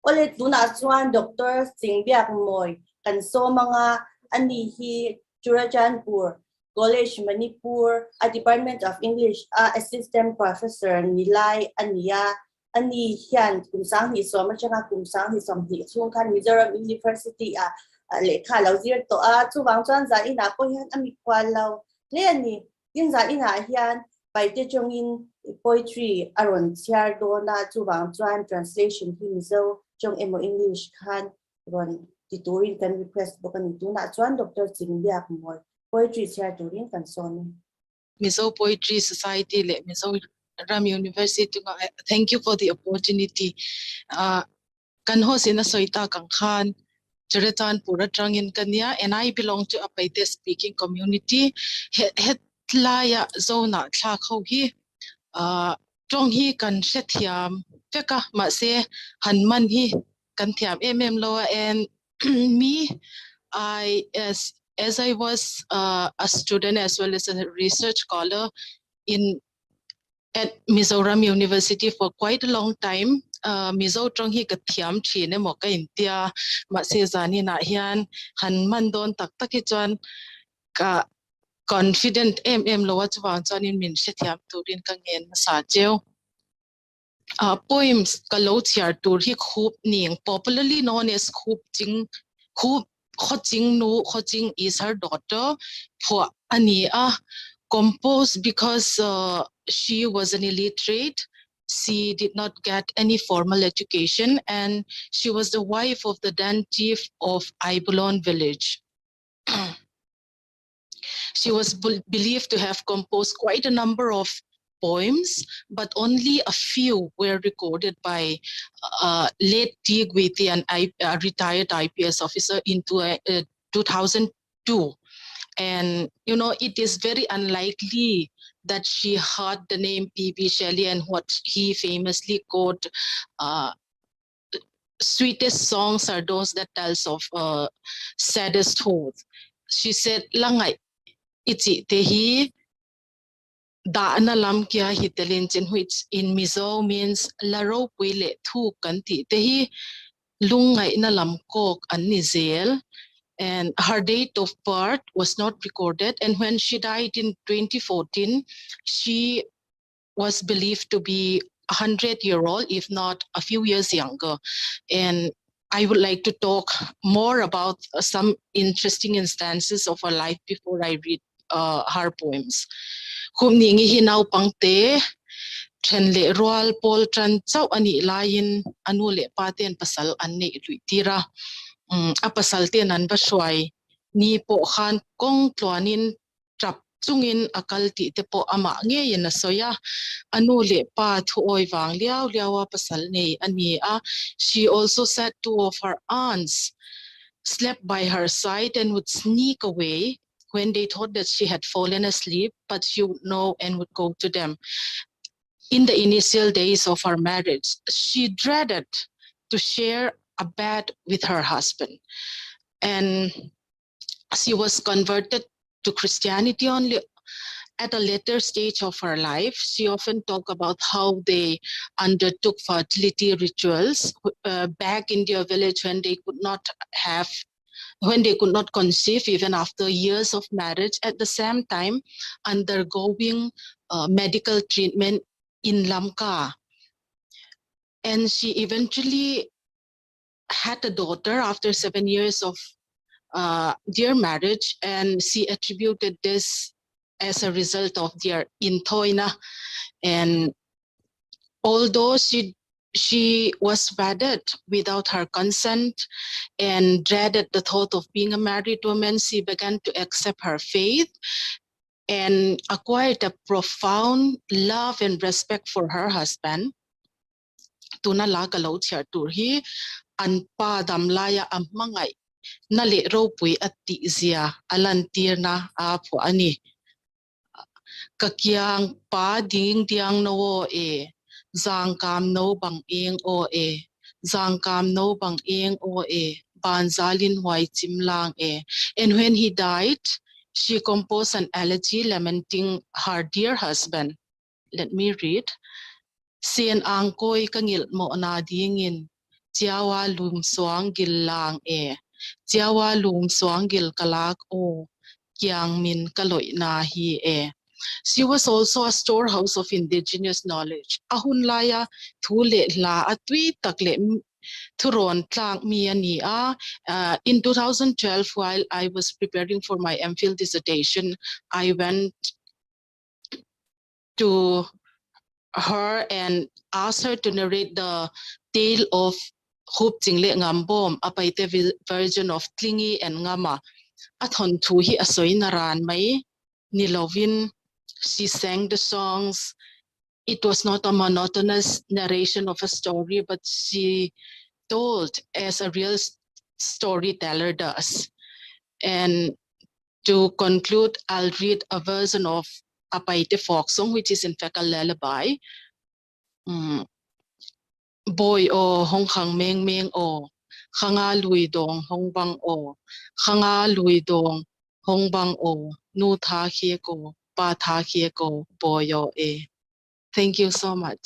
Ulit duna chuan Dr. Chingbiakmawi kan so mga anihi Churajanpur College Manipur a Department of English Assistant Professor Nilai Ania ani hian kumsang hi so machanga kumsang hi som hi chung kan Mizoram University lekha lo zir to chu wang chuan za ina po hian ami kwal lo le ani yin za ina hian pai te chong in poetry aron chiar do na chu wang chuan translation hi Mizo trong emo English khan ron titurin kan request bokan tuna chuan Dr. Chingbiakmawi poetry chair turin kan son Mizo Poetry Society le Mizoram University. Thank you for the opportunity. Kan ho sina soita kang khan Cheretan pura trangin kanya, and I belong to a Paite speaking community. Het laya zona tlakho hi trong hi kan shethiam feka ma se hanman hi kan thiam loa, and me as I was a student as well as a research scholar at Mizoram University for quite a long time. Mizo trong hi kathiam thine moka intia ma se zani na hian hanman don tak taki chuan ka confident lowa chuwang chuan in min shethiam turin ka ngen sa cheu. Poems kalo chiar tur hi khup ning, popularly known as khup Ching is her daughter for Ania, composed because she was an illiterate. She did not get any formal education, and she was the wife of the then chief of Aibulon village. She was believed to have composed quite a number of poems, but only a few were recorded by late T. Gwiti, a retired IPS officer, in 2002. And, you know, it is very unlikely that she heard the name P.B. Shelley and what he famously quote, sweetest songs are those that tells of saddest thoughts. She said, Langai, iti tehi da na lam kya hitelin chin, which in Mizo means laro puile thu kanti tehi lungai na lam kok an nizel. And her date of birth was not recorded. And when she died in 2014, she was believed to be 100-year-old, if not a few years younger. And I would like to talk more about some interesting instances of her life before I read her poems. Humningi hinaw pangte, Trenle roal pol tran chau ani lain anule paten pasal anne luitira. Apasalte nan basway ni po khan kong tluanin trap chungin akalti te po ama nge yen na soya anule pa thu oi wang liawa pasal nei ani she also said two of her aunts slept by her side and would sneak away when they thought that she had fallen asleep, but she would know and would go to them. In the initial days of her marriage, she dreaded to share a bed with her husband. And she was converted to Christianity only at a later stage of her life. She often talked about how they undertook fertility rituals back in their village when they could not conceive even after years of marriage, at the same time undergoing medical treatment in Lamka. And she eventually had a daughter after 7 years of their marriage, and she attributed this as a result of their intoina. And although she was wedded without her consent and dreaded the thought of being a married woman, she began to accept her faith and acquired a profound love and respect for her husband. Tuna la kalaw siya turhi anpa damlaya amangay nali ropui ati zia alantir na apo ani kakyang pa ding diang no zang kam no bang ing zang kam no bang ing banzalin huay chimlang And when he died, she composed an elegy lamenting her dear husband. Let me read. Sien angkoy kangil mo na dingin Jawa lum swang gil lang Jawa lum swang gil kalak o Kyang min kaloi na hi She was also a storehouse of indigenous knowledge. Ahun laya thule la atwi takle thuron tlang mi ani in 2012 while I was preparing for my MPhil dissertation, I went to her and asked her to narrate the tale of Hup Jingle Ngambom, a paite version of Tlingi and Ngama. Athon tu hi asoy naran mai nilovin. She sang the songs. It was not a monotonous narration of a story, but she told as a real storyteller does. And to conclude, I'll read a version of a Paite folk song, which is in fact a lullaby. Boy o hong khang meng meng o khanga lui dong hong bang o khanga lui dong hong bang o nu tha khie ko pa tha khie ko boy o Thank you so much.